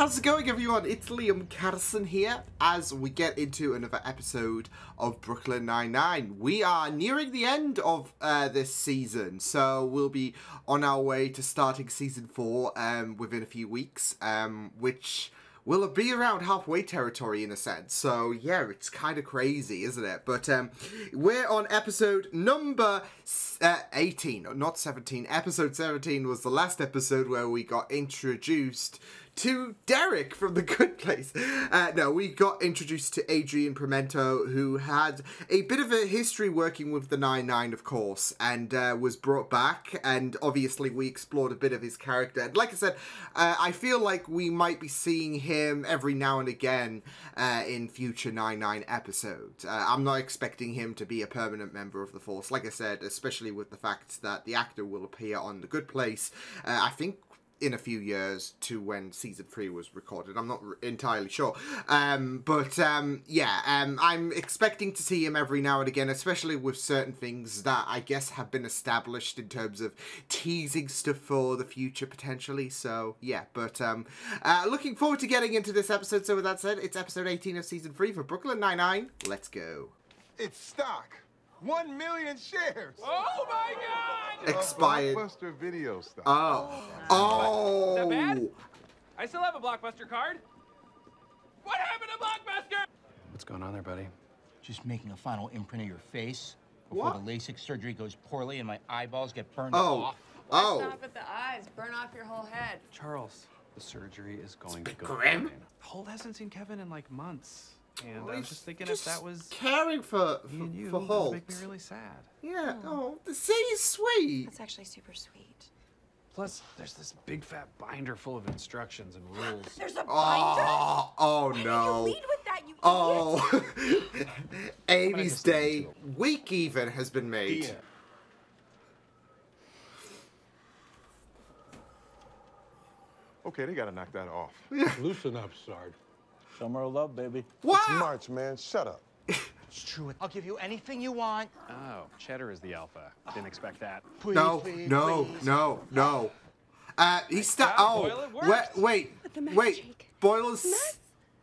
How's it going, everyone? It's Liam Carson here as we get into another episode of Brooklyn Nine-Nine. We are nearing the end of this season, so we'll be on our way to starting season 4 within a few weeks, which will be around halfway territory in a sense. So yeah, it's kind of crazy, isn't it? But we're on episode number 18, not 17. Episode 17 was the last episode where we got introduced to Derek from The Good Place. No, we got introduced to Adrian Pimento, who had a bit of a history working with the 9-9, of course, and was brought back, and obviously we explored a bit of his character. And like I said, I feel like we might be seeing him every now and again in future 9-9 episodes. I'm not expecting him to be a permanent member of the Force, like I said, especially with the fact that the actor will appear on The Good Place, I think, in a few years to when season 3 was recorded. I'm not entirely sure. Yeah, I'm expecting to see him every now and again, especially with certain things that I guess have been established in terms of teasing stuff for the future potentially. So yeah, but looking forward to getting into this episode. So with that said, it's episode 18 of season 3 for Brooklyn Nine-Nine. Let's go. It's stock. 1 million shares. Oh my God! Expired. Blockbuster video stock. Oh. Is that bad? I still have a Blockbuster card. What happened to Blockbuster? What's going on there, buddy? Just making a final imprint of your face before What? the LASIK surgery goes poorly and my eyeballs get burned Oh. off. Oh. Stop at the eyes. Burn off your whole head. Charles, the surgery is going to go Grim? fine. Holt hasn't seen Kevin in like months. And I was just thinking Just if that was caring for me and you, for that Holt. would make me really sad. Yeah. Oh, see, he's sweet. That's actually super sweet. Plus, there's this big fat binder full of instructions and rules. There's a binder? Oh Why no. did you lead with that, you Oh, idiot? Amy's day, week even, has been made. Yeah. Okay, they gotta knock that off. Loosen up, Sarge. Summer of love, baby. It's What? March, man. Shut up. It's true. I'll give you anything you want. Oh, Cheddar is the alpha. Didn't expect that. Please, No, please, no, please. no, no. He's job, oh, Boyle, it worked. wait, the mess, wait. Jake? Boyle's.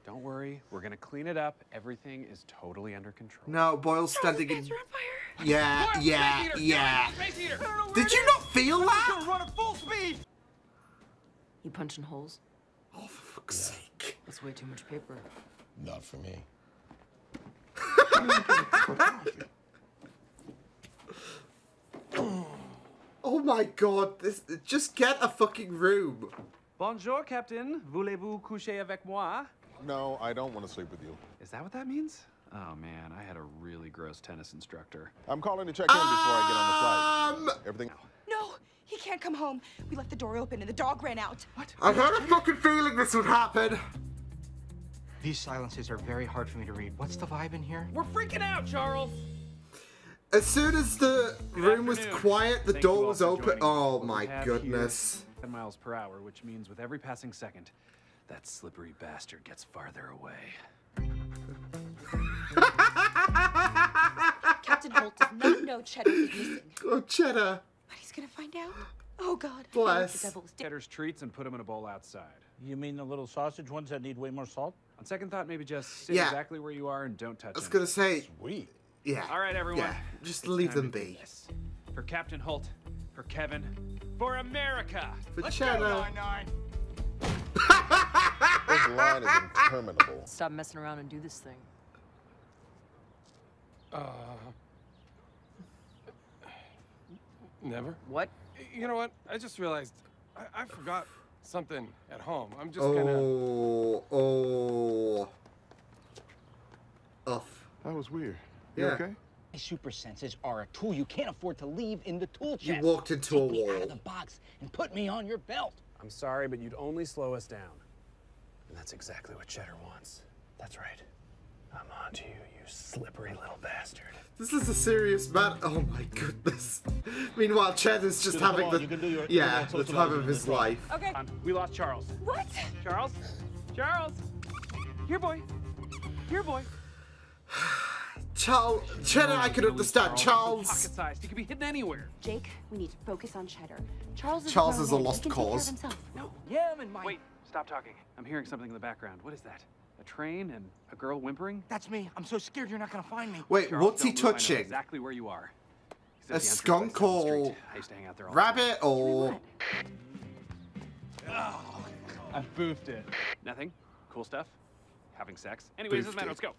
Don't worry, we're gonna clean it up. Everything is totally under control. No, Boyle's Charles' standing in. pants are on fire. Yeah, Boyle, yeah, space heater, yeah. Space heater. Did you not feel that? Run at full speed. You punching holes? Oh, for fuck's sake. That's way too much paper. Not for me. Oh my God! This just get a fucking room. Bonjour, Captain. Voulez-vous coucher avec moi? No, I don't want to sleep with you. Is that what that means? Oh man, I had a really gross tennis instructor. I'm calling to check in before I get on the flight. Everything. No, he can't come home. We left the door open and the dog ran out. What? I had a fucking feeling this would happen. These silences are very hard for me to read. What's the vibe in here? We're freaking out, Charles. As soon as the room was afternoon. quiet, the Thank you door all was for open. joining. Oh What we my have goodness. here, 10 miles per hour, which means with every passing second, that slippery bastard gets farther away. Captain Holt does not know Cheddar is missing. Oh, Cheddar. But he's gonna find out. Oh God. Bless. The devil's dead. Cheddar's treats and put him in a bowl outside. You mean the little sausage ones that need way more salt? On second thought, maybe just sit Yeah. exactly where you are and don't touch I was him. gonna say, Sweet. yeah. All right, everyone. Yeah, just It's leave time them to do be. this. For Captain Holt, for Kevin, for America. For Cheddar. This line is interminable. Stop messing around and do this thing. Never. What? You know what? I just realized I forgot something at home. I'm just gonna. Oh. Off. That was weird. You Yeah. okay? My super senses are a tool you can't afford to leave in the tool You chest. walked into a Take me out wall. of the box and put me on your belt. I'm sorry, but you'd only slow us down. And that's exactly what Cheddar wants. That's right. I'm on to you, you slippery little bastard. This is a serious matter. Oh my goodness. Meanwhile, Cheddar's just Dude, come having on, the you can do your- yeah, your the time of socializing his in the life. Okay. We lost Charles. What? Charles? Charles? Here, boy. Here, boy. Cheddar, I could understand. Charles. Pocket-sized. He could be hidden anywhere. Jake, we need to focus on Cheddar. Charles is Charles grown is a man. lost He can take care of cause. himself. No, him and my Wait. Stop talking. I'm hearing something in the background. What is that? A train and a girl whimpering? That's me. I'm so scared you're not gonna find me. Wait, Charles, what's he don't move. I know touching? exactly where you are. He's A at the entrance skunk by 7th or Street. I used to hang out there all the rabbit or... I boofed it. Nothing. Cool stuff. Having sex. Anyways, doesn't matter. Let's go.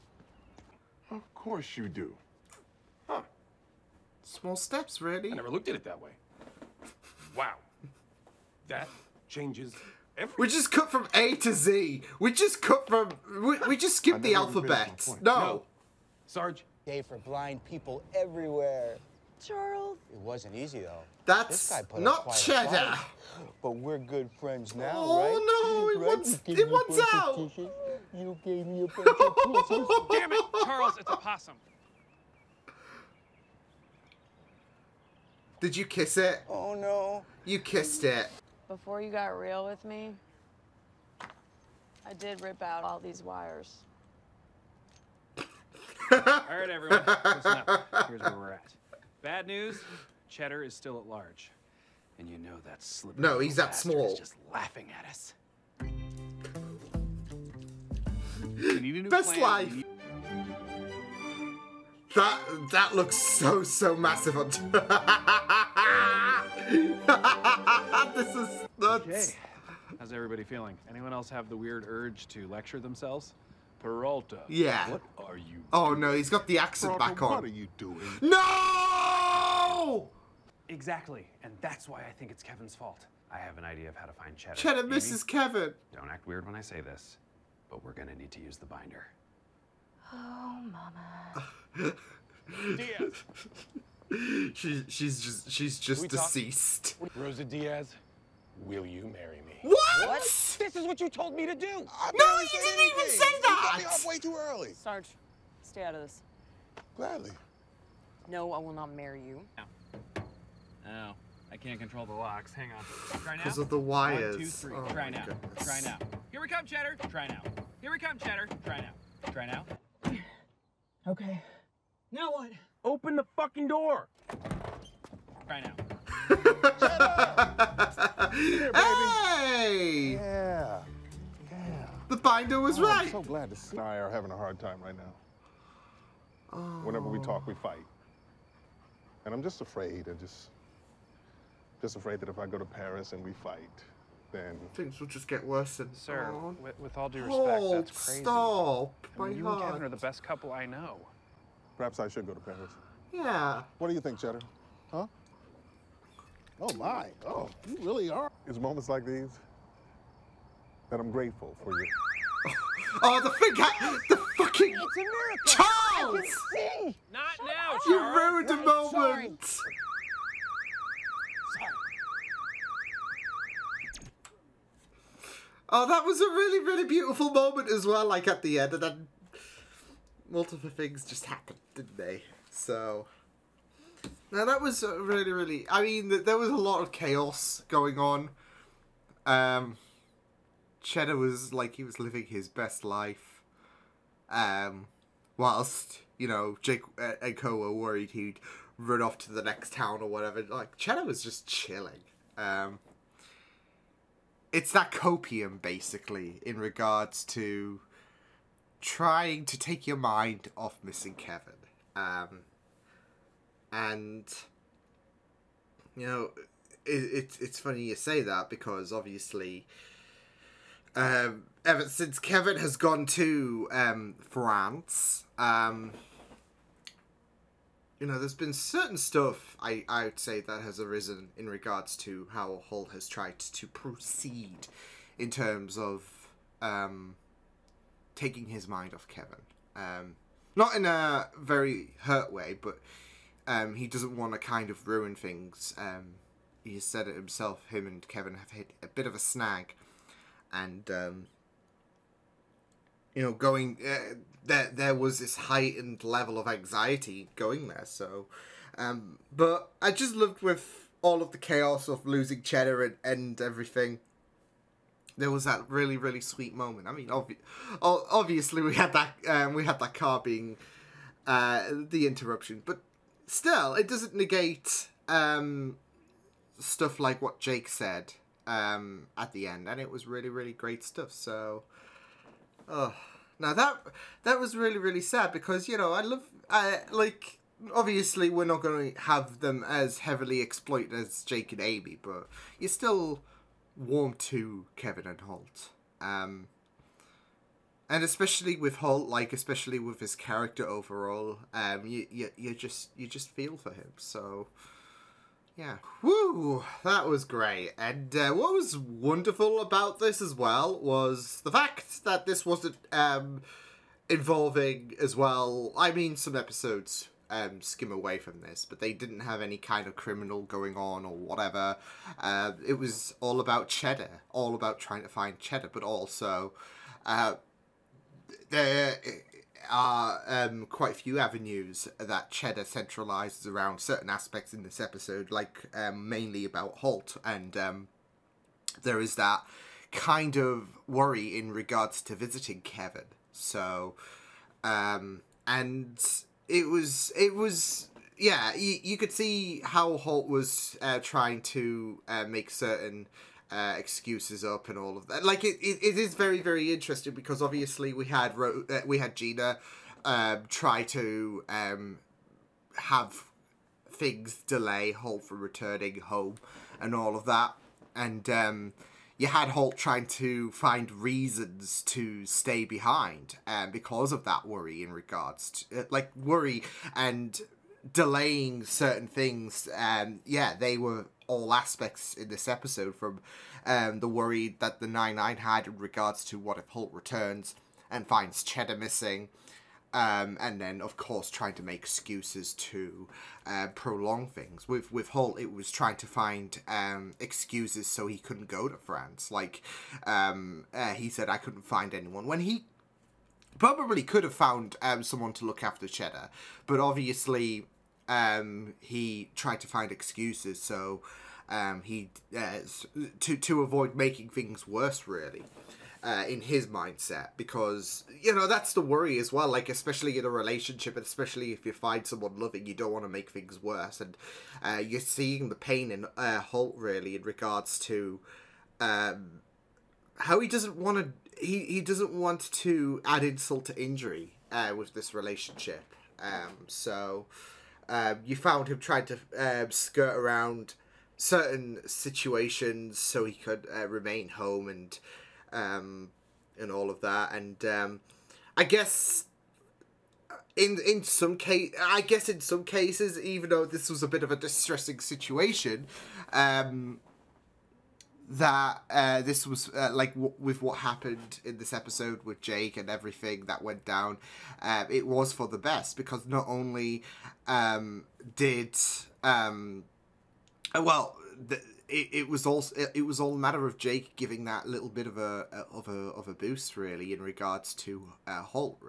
Of course you do. Huh. Small steps, really. I never looked at it that way. Wow. That changes everything. We just cut from A to Z. We just cut from... We just skipped the never even alphabet. finished my point. No. Sarge, Day for blind people everywhere. Charles. It wasn't easy though. That's This guy put up not quite a Cheddar. fight. But we're good friends now, Oh, right? no, he Right? wants- You gave he me a wants bunch of out. tissues. You gave me a bunch of tissues. Damn it, Charles, it's a possum. Did you kiss it? Oh no. You kissed it. Before you got real with me, I did rip out all these wires. All right, everyone, listen up. Here's where we're at. Bad news, Cheddar is still at large. And you know that slippery No, he's little that bastard small. is just laughing at us. We need a new Best plan. life. We need- That looks so massive on... This is nuts. Okay. How's everybody feeling? Anyone else have the weird urge to lecture themselves? Peralta. Yeah. what are you Oh no, he's got the accent Peralta, back on. what are you doing? No! Exactly, and that's why I think it's Kevin's fault. I have an idea of how to find Cheddar. Cheddar Amy, misses Kevin. Don't act weird when I say this, but we're gonna need to use the binder. Oh, Mama. Diaz? She's just We talk- deceased. Rosa Diaz, will you marry me? What? This is what you told me to do. No, you didn't even say You cut me that. off way too early. Sarge, stay out of this. Gladly. No, I will not marry you. Oh, I can't control the locks. Hang on. Try now. Because of the wires. 1, 2, 3. Oh Try my now. goodness. Try now. Here we come, Cheddar. Try now. Here we come, Cheddar. Try now. Try now. Okay. Now what? Open the fucking door. Try now. Hey! Yeah. Yeah. The binder was Oh, I'm right. so glad this and I are having a hard time right now. Whenever we talk, we fight. And I'm just afraid, just afraid that if I go to Paris and we fight, then Things will just get worse and Sir, oh. with all due respect, Oh, that's crazy. stop. I mean, My you and Kevin heart. are the best couple I know. perhaps I should go to Paris. Yeah. What do you think, Cheddar? Huh? Oh my, oh, you really are. It's moments like these that I'm grateful for you. Oh, the fucking It's a miracle. Charles! See? Not now, You Charles. ruined the Sorry. moment. Oh, that was a really beautiful moment as well, like at the end, and then multiple things just happened, didn't they? So, now that was really, I mean, there was a lot of chaos going on. Cheddar was like, he was living his best life, whilst, you know, Jake and Co were worried he'd run off to the next town or whatever. Like, Cheddar was just chilling. It's that copium, basically, in regards to trying to take your mind off missing Kevin. And, you know, it's funny you say that, because obviously, ever since Kevin has gone to France, you know, there's been certain stuff, I would say, that has arisen in regards to how Hull has tried to proceed in terms of taking his mind off Kevin. Not in a very hurt way, but he doesn't want to kind of ruin things. He has said it himself, him and Kevin have hit a bit of a snag. And, you know, going... There was this heightened level of anxiety going there, so... but I just loved with all of the chaos of losing Cheddar and everything. There was that really sweet moment. I mean, obviously we had that car being the interruption, but still, it doesn't negate stuff like what Jake said. at the end, and it was really, really great stuff. So, oh, now that was really, really sad because, you know, like, obviously we're not going to have them as heavily exploited as Jake and Amy, but you're still warm to Kevin and Holt. And especially with Holt, like, especially with his character overall, you just feel for him. So, yeah. Woo! That was great. And what was wonderful about this as well was the fact that this wasn't involving as well. I mean, some episodes skim away from this, but they didn't have any kind of criminal going on or whatever. It was all about Cheddar, all about trying to find Cheddar, but also there are quite a few avenues that Cheddar centralizes around certain aspects in this episode, like mainly about Holt, and there is that kind of worry in regards to visiting Kevin. So, and it was yeah, you could see how Holt was trying to make certain excuses up and all of that. Like, it is very, very interesting because obviously we had Gina try to have things delay Holt from returning home and all of that, and you had Holt trying to find reasons to stay behind because of that worry in regards to like worry and delaying certain things. Yeah, they were all aspects in this episode, from the worry that the 9-9 had in regards to what if Holt returns and finds Cheddar missing, and then of course trying to make excuses to prolong things. With Holt, it was trying to find excuses so he couldn't go to France. Like, he said, I couldn't find anyone, when he probably could have found someone to look after Cheddar, but obviously he tried to find excuses so he to avoid making things worse, really, in his mindset, because, you know, that's the worry as well, like, especially in a relationship, and especially if you find someone loving, you don't want to make things worse, and you're seeing the pain in Holt, really, in regards to how he doesn't want to he doesn't want to add insult to injury with this relationship. So you found him trying to skirt around certain situations so he could remain home and all of that. And I guess in some cases, even though this was a bit of a distressing situation, that this was like with what happened in this episode with Jake and everything that went down, it was for the best, because not only did it was all a matter of Jake giving that little bit of a boost, really, in regards to Holt.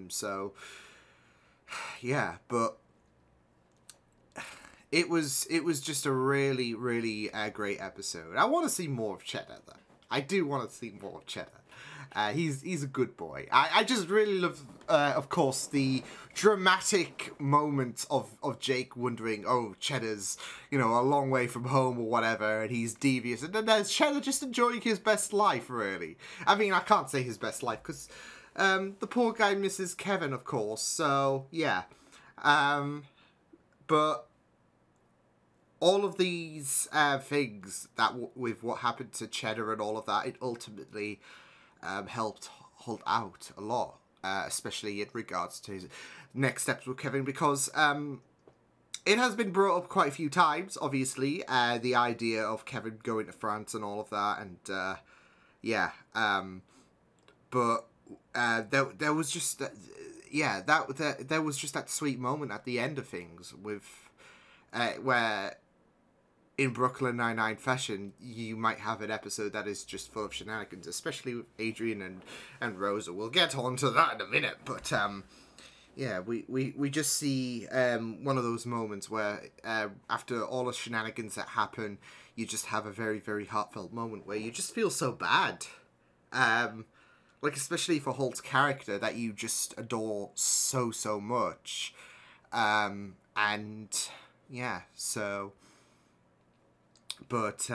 So yeah, but it was just a really, really great episode. I want to see more of Cheddar, though. I do want to see more of Cheddar. He's a good boy. I just really love, of course, the dramatic moments of Jake wondering, oh, Cheddar's, you know, a long way from home or whatever, and he's devious. And then there's Cheddar just enjoying his best life, really. I mean, I can't say his best life, because the poor guy misses Kevin, of course. So, yeah. But all of these things, that with what happened to Cheddar and all of that, it ultimately helped Holt out a lot, especially in regards to his next steps with Kevin, because it has been brought up quite a few times, obviously, the idea of Kevin going to France and all of that, and yeah, but there was just there was just that sweet moment at the end of things with where, in Brooklyn Nine-Nine fashion, you might have an episode that is just full of shenanigans, especially with Adrian and Rosa. We'll get on to that in a minute, but yeah, we just see one of those moments where after all the shenanigans that happen, you just have a very, very heartfelt moment where you just feel so bad. Like, especially for Holt's character that you just adore so, so much. And yeah, so... But,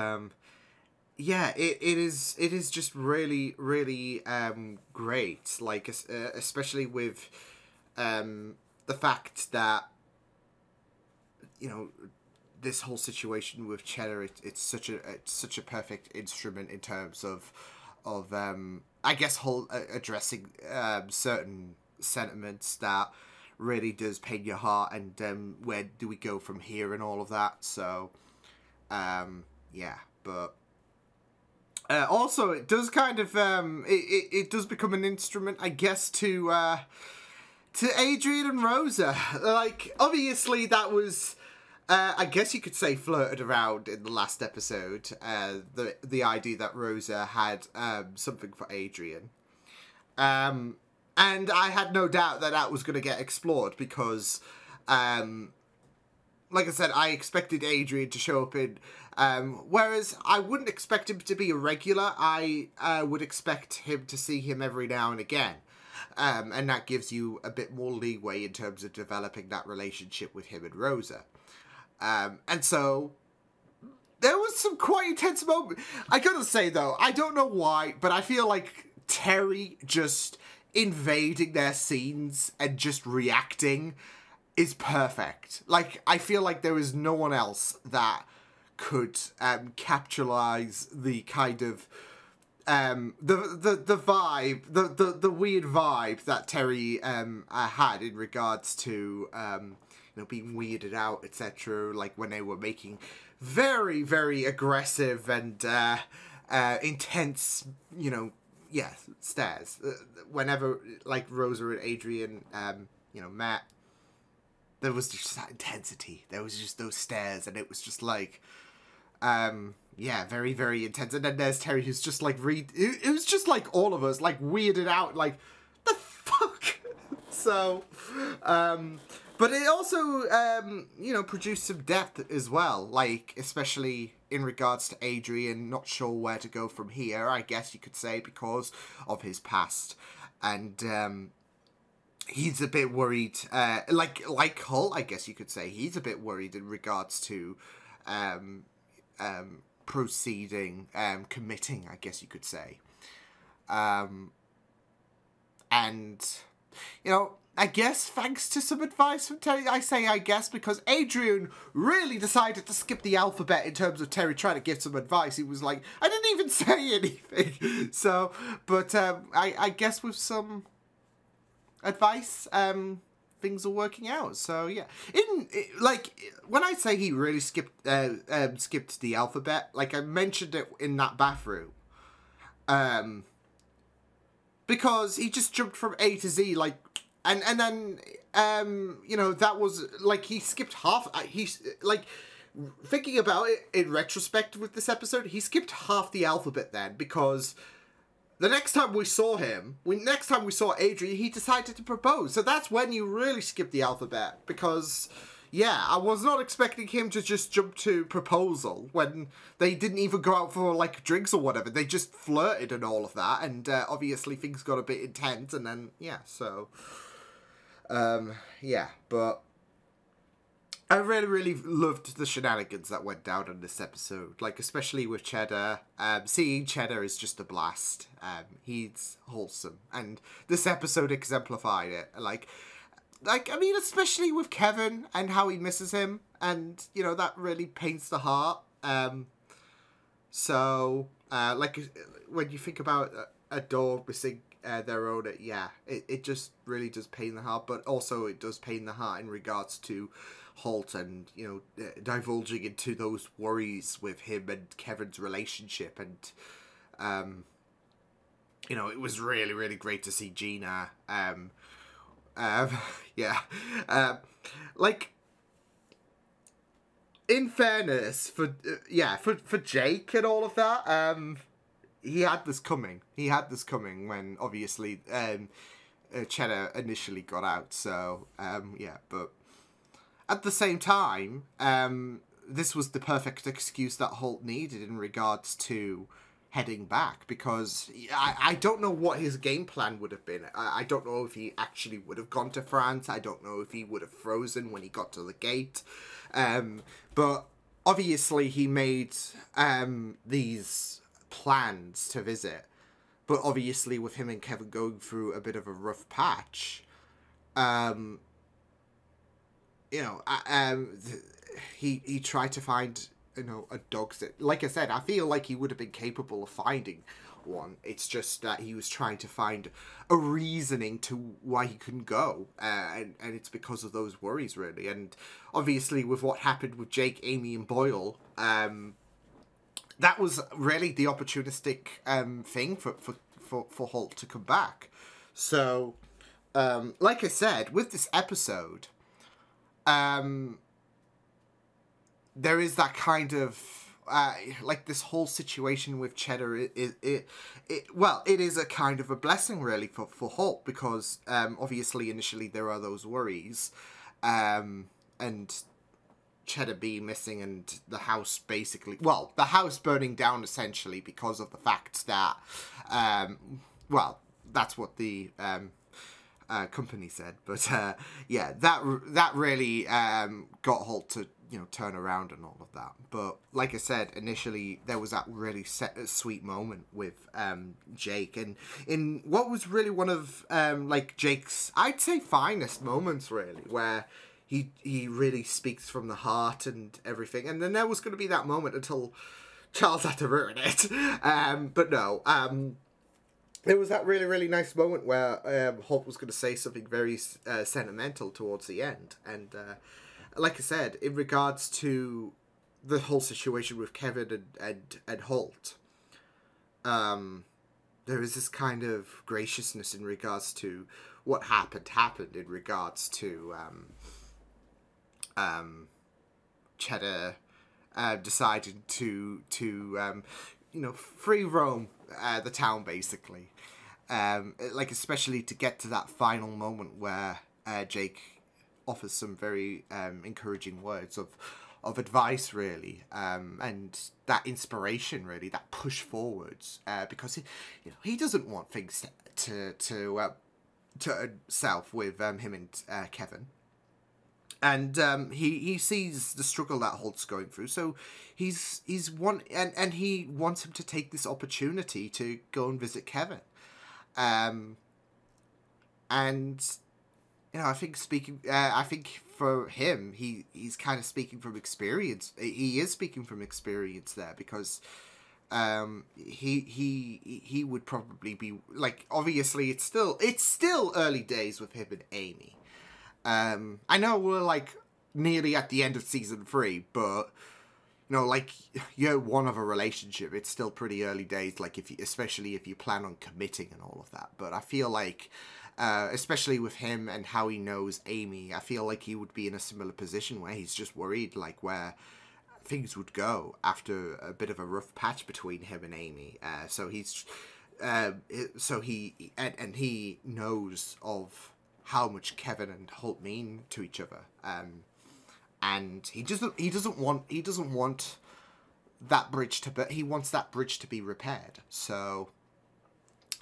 yeah, it is just really, really great. Like, especially with the fact that, you know, this whole situation with Cheddar, it's such a perfect instrument in terms of I guess addressing certain sentiments that really does pain your heart, and where do we go from here and all of that. So yeah, but also it does kind of it does become an instrument, I guess, to Adrian and Rosa. Like, obviously that was I guess you could say flirted around in the last episode, the idea that Rosa had something for Adrian. And I had no doubt that that was going to get explored because, like I said, I expected Adrian to show up in, whereas I wouldn't expect him to be a regular. I would expect him to see him every now and again. And that gives you a bit more leeway in terms of developing that relationship with him and Rosa. And so there was some quite intense moments. I gotta say though, I don't know why, but I feel like Terry just invading their scenes and just reacting is perfect. Like, I feel like there is no one else that could capitalize the kind of the vibe, the weird vibe that Terry had in regards to you know, being weirded out, etc. Like when they were making very, very aggressive and intense, you know, yeah, stares. Whenever like Rosa and Adrian, you know, met, there was just that intensity. There was just those stares, and it was just like, yeah, very, very intense. And then there's Terry, who's just like it was just like all of us, like weirded out, like the fuck. So, but it also, you know, produced some depth as well, like, especially in regards to Adrian, not sure where to go from here, I guess you could say, because of his past. And, he's a bit worried, like Hull, I guess you could say, he's a bit worried in regards to, proceeding, committing, I guess you could say. And, you know, I guess thanks to some advice from Terry, I say I guess because Adrian really decided to skip the alphabet in terms of Terry trying to give some advice. He was like, I didn't even say anything. So, but I guess with some advice, things are working out. So yeah, like when I say he really skipped the alphabet, like I mentioned it in that bathroom, because he just jumped from A to Z, like. And then, you know, that was, like, he skipped half, he's, like, thinking about it in retrospect with this episode, he skipped half the alphabet then, because the next time we saw him, next time we saw Adrian, he decided to propose. So that's when you really skip the alphabet, because, yeah, I was not expecting him to just jump to proposal when they didn't even go out for, like, drinks or whatever. They just flirted and all of that, and obviously things got a bit intense, and then, yeah, so... yeah, but I really, really loved the shenanigans that went down on this episode, like, especially with Cheddar. Seeing Cheddar is just a blast. He's wholesome, and this episode exemplified it. Like, I mean, especially with Kevin and how he misses him, and, you know, that really pains the heart. So, like, when you think about a dog missing their owner, yeah, it just really does pain the heart, but also it does pain the heart in regards to Holt and, you know, divulging into those worries with him and Kevin's relationship. And, you know, it was really, really great to see Gina, yeah, like, in fairness, for Jake and all of that, he had this coming. He had this coming when, obviously, Cheddar initially got out. So, yeah. But at the same time, this was the perfect excuse that Holt needed in regards to heading back. Because I don't know what his game plan would have been. I don't know if he actually would have gone to France. I don't know if he would have frozen when he got to the gate. But obviously, he made these... plans to visit. But obviously with him and Kevin going through a bit of a rough patch, he tried to find, a dog sit. Like I said, I feel like he would have been capable of finding one. It's just that he was trying to find a reasoning to why he couldn't go, and it's because of those worries, really. And obviously with what happened with Jake, Amy, and Boyle, that was really the opportunistic thing for Holt to come back. So, like I said, with this episode, there is that kind of like this whole situation with Cheddar. It is a kind of a blessing really for Holt, because obviously initially there are those worries, and Cheddar being missing and the house basically, well, the house burning down essentially because of the fact that, that's what the company said. But yeah, that really got Holt to, turn around and all of that. But like I said, initially there was that really sweet moment with Jake, and in what was really one of like Jake's, I'd say, finest moments really, where he really speaks from the heart and everything. And then there was going to be that moment until Charles had to ruin it. But no, there was that really, really nice moment where Holt was going to say something very sentimental towards the end. And like I said, in regards to the whole situation with Kevin and Holt, there is this kind of graciousness in regards to what happened in regards to Cheddar decided to free roam the town, basically. Like, especially to get to that final moment where Jake offers some very encouraging words of advice, really, and that inspiration, really, that push forwards, because he doesn't want things to south with him and Kevin. And he sees the struggle that Holt's going through, so he wants him to take this opportunity to go and visit Kevin. And I think for him, he's kind of speaking from experience. He is speaking from experience there, because he would probably be like, obviously it's still early days with him and Amy. I know we're like nearly at the end of season 3, but like year 1 of a relationship, it's still pretty early days. Like especially if you plan on committing and all of that. But I feel like, especially with him and how he knows Amy, I feel like he would be in a similar position where he's just worried like where things would go after a bit of a rough patch between him and Amy. So he knows of how much Kevin and Holt mean to each other, and he doesn't want that bridge he wants that bridge to be repaired. So,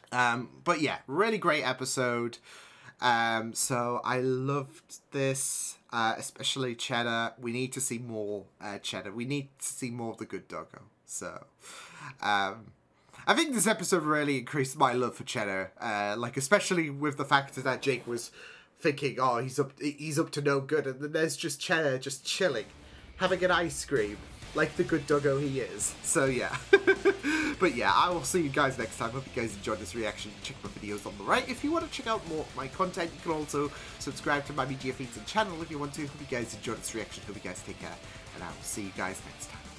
but yeah, really great episode. So I loved this, especially Cheddar. We need to see more Cheddar. We need to see more of the good doggo. So, I think this episode really increased my love for Cheddar, like especially with the fact that Jake was thinking, oh, he's up to no good, and then there's just Cheddar just chilling, having an ice cream, like the good doggo he is. So yeah, but yeah, I will see you guys next time. Hope you guys enjoyed this reaction. Check my videos on the right if you want to check out more of my content. You can also subscribe to my media feeds and channel if you want to. Hope you guys enjoyed this reaction. Hope you guys take care, and I will see you guys next time.